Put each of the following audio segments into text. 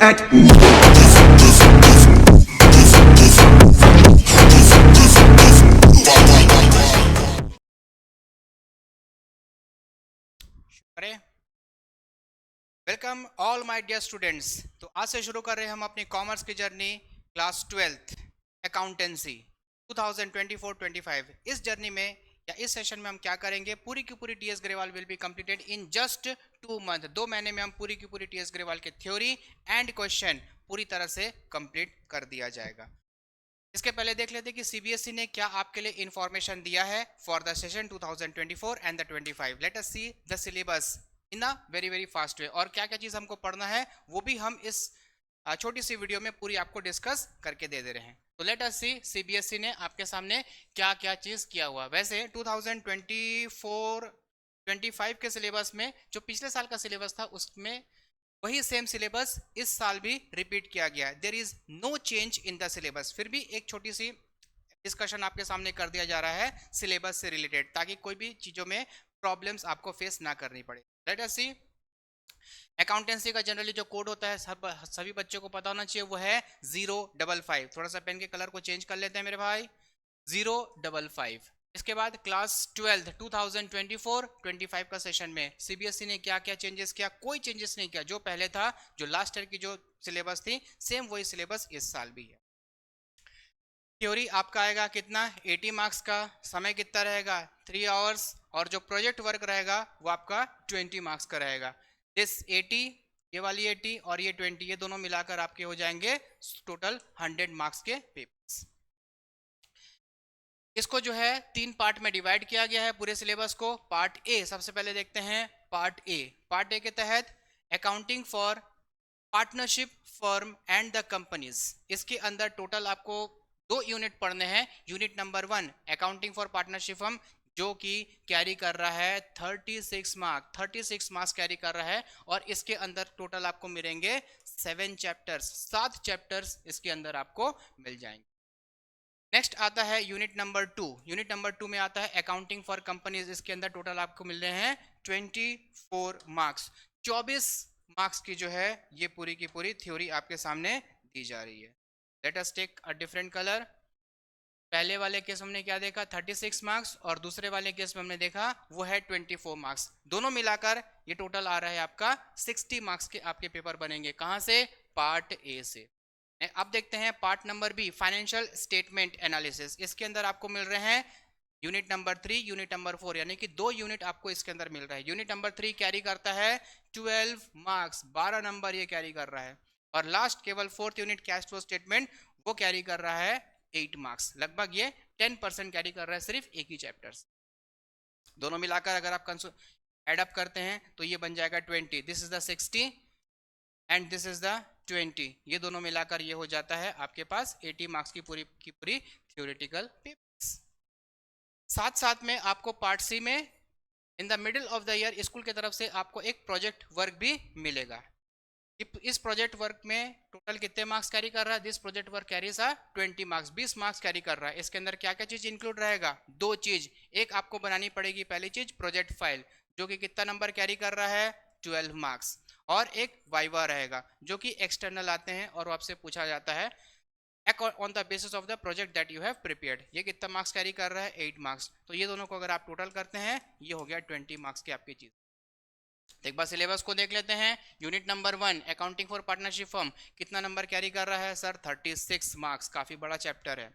at अरे welcome all my dear students. तो आज से शुरू कर रहे हैं हम अपनी कॉमर्स की जर्नी क्लास 12th अकाउंटेंसी 2024-25। इस जर्नी में या इस सेशन में हम क्या करेंगे, पूरी की पूरी TS Grewal will be completed in just 2 month. 2 महीने में हम पूरी की पूरी टीएस ग्रेवाल के थ्योरी एंड क्वेश्चन पूरी तरह से कंप्लीट कर दिया जाएगा। इसके पहले देख लेते हैं कि सीबीएसई ने क्या आपके लिए इंफॉर्मेशन दिया है for the session 2024 and the 25। Let us see the syllabus in a very very fast way, और क्या क्या चीज हमको पढ़ना है वो भी हम इस छोटी सी वीडियो में पूरी आपको डिस्कस करके दे रहे हैं। तो लेट अस सी सीबीएसई ने आपके सामने क्या क्या चीज किया हुआ। वैसे 2024-25 के सिलेबस में जो पिछले साल का सिलेबस था उसमें वही सेम सिलेबस इस साल भी रिपीट किया गया है। There is no change in the syllabus. फिर भी एक छोटी सी डिस्कशन आपके सामने कर दिया जा रहा है सिलेबस से रिलेटेड, ताकि कोई भी चीजों में प्रॉब्लम्स आपको फेस ना करनी पड़े। लेट अस सी अकाउंटेंसी का जनरली जो कोड होता है सभी बच्चों को पता होना चाहिए, वो है 055। थोड़ा सा पेन के कलर को चेंज कर लेते हैं मेरे भाई, 055। इसके बाद क्लास 12 2024-25 का सेशन में सीबीएसई ने क्या क्या चेंजेस किया? कोई चेंजेस नहीं किया। जो पहले था, जो लास्ट ईयर की जो सिलेबस थी, सेम वही सिलेबस इस साल भी है। थ्योरी आपका आएगा कितना? 80 मार्क्स का। समय कितना रहेगा? 3 आवर्स। और जो प्रोजेक्ट वर्क रहेगा वो आपका 20 मार्क्स का रहेगा। दिस 80, ये वाली 80 और ये 20, ये दोनों मिलाकर आपके हो जाएंगे टोटल 100 मार्क्स के पेपर्स। इसको जो है 3 पार्ट में डिवाइड किया गया है पूरे सिलेबस को। पार्ट ए सबसे पहले देखते हैं। पार्ट ए के तहत accounting for partnership firm and the companies. इसके अंदर टोटल आपको 2 यूनिट पढ़ने हैं। Unit number 1 accounting for partnership firm, जो कि कैरी कर रहा है 36 मार्क्स कैरी कर रहा है। और इसके अंदर टोटल आपको मिलेंगे 7 चैप्टर्स, 7 चैप्टर्स इसके अंदर आपको मिल जाएंगे। नेक्स्ट आता है यूनिट नंबर 2। यूनिट नंबर 2 में आता है अकाउंटिंग फॉर कंपनीज। इसके अंदर टोटल आपको मिल रहे हैं 24 मार्क्स। 24 मार्क्स की जो है ये पूरी की पूरी थ्योरी आपके सामने दी जा रही है। Let us take a different colour. पहले वाले केस हमने क्या देखा? 36 मार्क्स, और दूसरे वाले केस में हमने देखा वो है 24 मार्क्स। दोनों मिलाकर ये टोटल आ रहा है आपका 60 मार्क्स के आपके पेपर बनेंगे। कहां से? पार्ट ए से। अब देखते हैं part number B, financial statement analysis. इसके अंदर आपको मिल रहे हैं यूनिट नंबर 3, यूनिट नंबर 4, यानी कि 2 यूनिट आपको इसके अंदर मिल रहा है। यूनिट नंबर 3 कैरी करता है 12 मार्क्स, 12 नंबर ये कैरी कर रहा है। और लास्ट केवल 4th unit cash flow statement, वो कैरी कर रहा है 8 मार्क्स। लगभग ये 10% कैरी कर रहा है सिर्फ एक ही चैप्टर। दोनों मिलाकर अगर आप एड अप करते हैं तो ये बन जाएगा 20। This is the 60 and this is the 20। ये दोनों मिलाकर ये हो जाता है आपके पास 80 मार्क्स की पूरी थ्योरेटिकल पेपर्स। साथ साथ में आपको पार्ट सी में in the middle of the year school की तरफ से आपको एक प्रोजेक्ट वर्क भी मिलेगा। इस प्रोजेक्ट वर्क में टोटल कितने मार्क्स कैरी कर रहा है? This project work carries 20 marks, 20 marks carry कर रहा है। इसके अंदर क्या क्या चीज इंक्लूड रहेगा? 2 चीज। एक आपको बनानी पड़ेगी, पहली चीज प्रोजेक्ट फाइल, जो कि कितना नंबर कैरी कर रहा है? 12 मार्क्स। और एक वाइवा रहेगा जो कि एक्सटर्नल आते हैं और आपसे पूछा जाता है on the basis of the project that you have prepared. ये कितना मार्क्स कैरी कर रहा है? 8 मार्क्स। तो ये दोनों को अगर आप टोटल करते हैं ये हो गया 20 मार्क्स की आपकी चीज। एक बार सिलेबस को देख लेते हैं। Unit number 1 accounting for partnership firm कितना नंबर कैरी कर रहा है सर? 36 मार्क्स, काफी बड़ा चैप्टर है।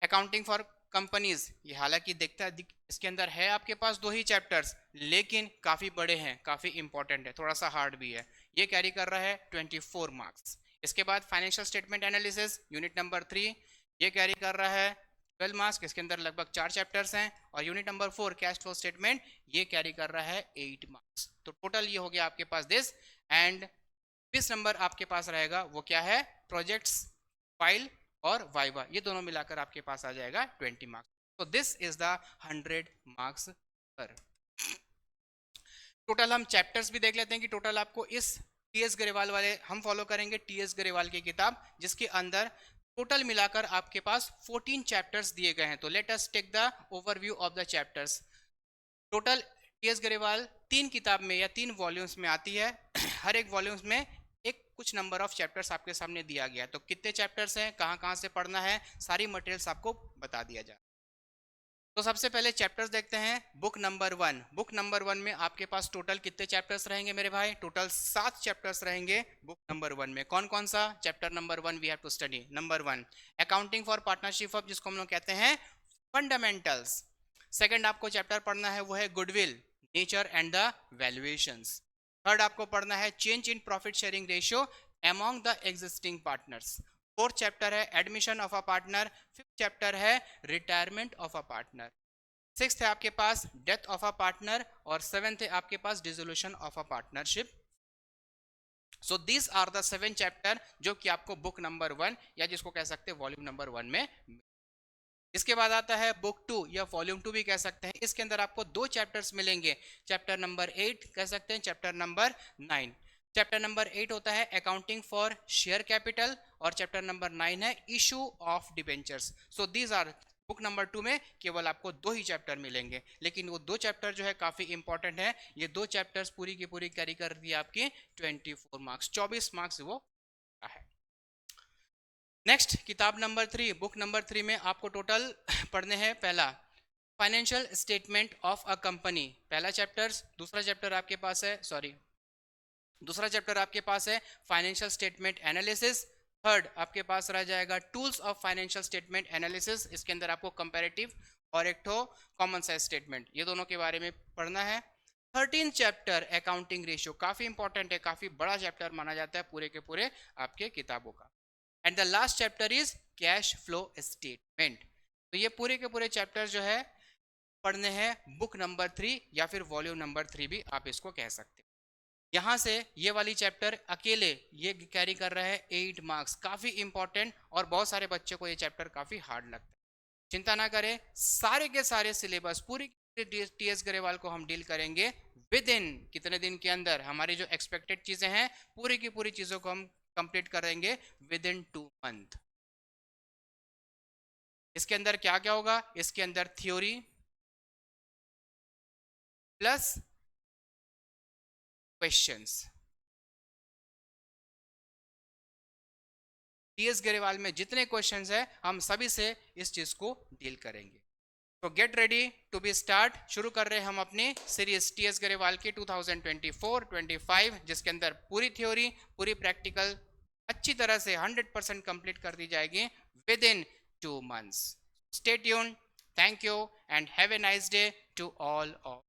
अकाउंटिंग फॉर कंपनीज, ये हालांकि देखता है इसके अंदर है आपके पास 2 ही चैप्टर्स, लेकिन काफी बड़े हैं, काफी इंपॉर्टेंट है, थोड़ा सा हार्ड भी है। ये कैरी कर रहा है 24 मार्क्स। इसके बाद financial statement analysis unit number 3, ये कैरी कर रहा है 12 मार्क्स। इसके अंदर लगभग 4 चैप्टर्स हैं। और unit number 4 cash flow statement, ये कैरी कर रहा है 8 मार्क्स। तो टोटल ये हो गया आपके पास दिस। एंड 20 नंबर आपके पास रहेगा, वो क्या है? प्रोजेक्ट्स फाइल और वाइवा, ये दोनों मिलाकर आपके पास आ जाएगा 20 मार्क्स। तो दिस इज द 100 मार्क्स पर। टोटल हम चैप्टर्स भी देख लेते हैं कि टोटल आपको इस टीएस गरेवाल वाले हम फॉलो करेंगे टीएस गरेवाल की किताब, जिसके अंदर टोटल मिलाकर आपके पास 14 चैप्टर्स दिए गए हैं। तो let us take the overview of the chapters. Total TS Grewal 3 किताब में या 3 वॉल्यूम्स में आती है। हर एक वॉल्यूम्स में एक कुछ नंबर ऑफ चैप्टर्स आपके सामने दिया गया, तो कितने चैप्टर्स हैं, कहाँ कहाँ से पढ़ना है, सारी मटेरियल्स आपको बता दिया जाए। तो सबसे पहले चैप्टर्स देखते हैं। बुक नंबर 1, बुक नंबर 1 में आपके पास टोटल कितने चैप्टर्स रहेंगे मेरे भाई? टोटल 7 चैप्टर्स रहेंगे बुक नंबर 1 में। कौन कौन सा? Chapter number 1 we have to study. Number 1 accounting for partnership of, जिसको हम लोग कहते हैं फंडामेंटल्स। सेकंड आपको चैप्टर पढ़ना है वो है goodwill, nature and the valuations. Third आपको पढ़ना है change in profit sharing ratio among the existing partners. Fourth chapter है admission of a partner. Fifth chapter है retirement of a partner. Sixth है आपके पास डेथ ऑफ अ पार्टनर, और seventh है आपके पास dissolution of a partnership. So these are the 7 chapter जो कि आपको बुक नंबर 1 या जिसको कह सकते हैं वॉल्यूम नंबर 1 में। इसके बाद आता है बुक 2 या वॉल्यूम 2 भी कह सकते हैं। इसके अंदर आपको 2 चैप्टर्स मिलेंगे, चैप्टर नंबर 8 कह सकते हैं, चैप्टर नंबर 9। चैप्टर नंबर 8 होता है अकाउंटिंग फॉर शेयर कैपिटल, और चैप्टर नंबर 9 है issue of debentures. So these are, book number 2 में केवल आपको 2 ही चैप्टर मिलेंगे, लेकिन वो 2 चैप्टर जो है काफी इंपॉर्टेंट है। ये 2 चैप्टर्स पूरी की पूरी कैरी कर दी आपकी 24 मार्क्स, 24 मार्क्स वो है। नेक्स्ट किताब नंबर 3, बुक नंबर 3 में आपको टोटल पढ़ने हैं पहला financial statement of a company, पहला चैप्टर। दूसरा चैप्टर आपके पास है, दूसरा चैप्टर आपके पास है फाइनेंशियल स्टेटमेंट एनालिसिस। थर्ड आपके पास रह जाएगा tools of financial statement analysis. इसके अंदर आपको कंपैरेटिव और एक ठो कॉमन साइज स्टेटमेंट, ये दोनों के बारे में पढ़ना है। 13 चैप्टर अकाउंटिंग रेशियो, काफी इंपॉर्टेंट है, काफी बड़ा चैप्टर माना जाता है पूरे के पूरे आपके किताबों का। And the last chapter is cash flow statement. तो ये पूरे के पूरे चैप्टर जो है पढ़ने हैं बुक नंबर 3 या फिर वॉल्यूम नंबर 3 भी आप इसको कह सकते हैं। यहां से ये वाली चैप्टर अकेले ये कैरी कर रहा है 8 मार्क्स, काफी इंपॉर्टेंट, और बहुत सारे बच्चों को ये चैप्टर काफी हार्ड लगता है। चिंता ना करें, सारे के सारे सिलेबस पूरी टीएस गरेवाल को हम डील करेंगे विद इन कितने दिन के अंदर। हमारी जो एक्सपेक्टेड चीजें हैं पूरी की पूरी चीजों को हम कंप्लीट करेंगे विद इन 2 मंथ। इसके अंदर क्या क्या होगा? इसके अंदर theory plus questions. TS Grewal में जितने क्वेश्चंस है हम सभी से इस चीज को डील करेंगे। तो get ready to be start. शुरू कर रहे हैं हम अपनी सीरीज टीएस गरेवाल की 2024-25, जिसके अंदर पूरी थ्योरी पूरी प्रैक्टिकल अच्छी तरह से 100% कंप्लीट कर दी जाएगी within 2 months। Stay tuned, thank you and have a nice day to all of